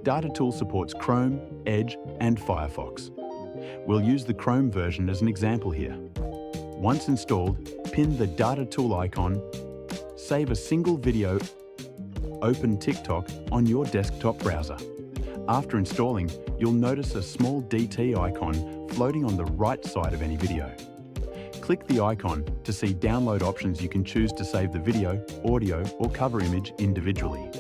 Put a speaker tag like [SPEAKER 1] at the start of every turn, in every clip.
[SPEAKER 1] DataTool supports Chrome, Edge, and Firefox. We'll use the Chrome version as an example here. Once installed, pin the DataTool icon, save a single video, open TikTok on your desktop browser. After installing, you'll notice a small DT icon floating on the right side of any video. Click the icon to see download options. You can choose to save the video, audio, or cover image individually.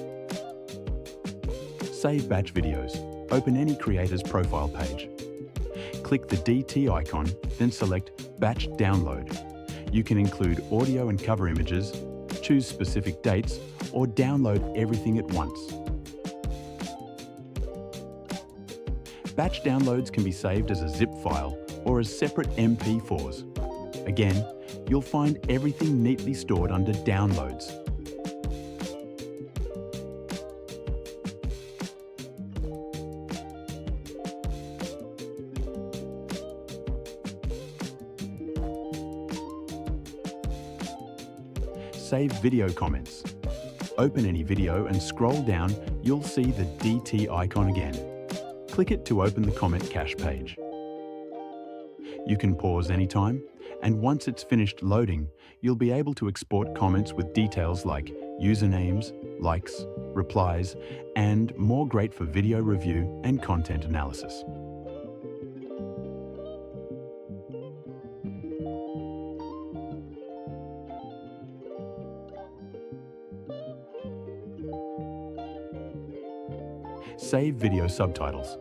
[SPEAKER 1] Save batch videos. Open any creator's profile page. Click the DT icon, then select Batch Download. You can include audio and cover images, choose specific dates, or download everything at once. Batch downloads can be saved as a zip file or as separate MP4s. Again, you'll find everything neatly stored under Downloads. Save video comments. Open any video and scroll down, you'll see the DT icon again. Click it to open the comment cache page. You can pause anytime, and once it's finished loading, you'll be able to export comments with details like usernames, likes, replies, and more, great for video review and content analysis. Save video subtitles.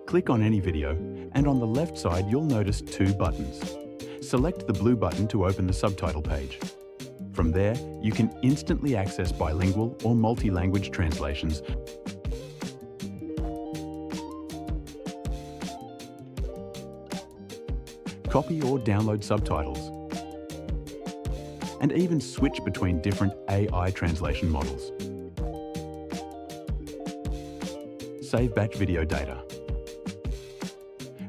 [SPEAKER 1] Click on any video, and on the left side you'll notice two buttons. Select the blue button to open the subtitle page. From there, you can instantly access bilingual or multi-language translations, copy or download subtitles, and even switch between different AI translation models. Save batch video data.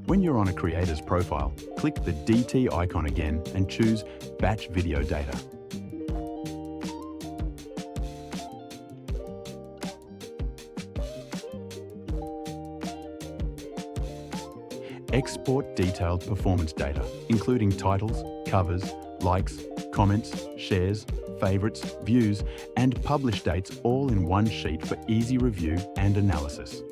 [SPEAKER 1] When you're on a creator's profile, click the DT icon again and choose Batch Video Data. Export detailed performance data, including titles, covers, likes, comments, shares, favorites, views, and publish dates, all in one sheet for easy review and analysis.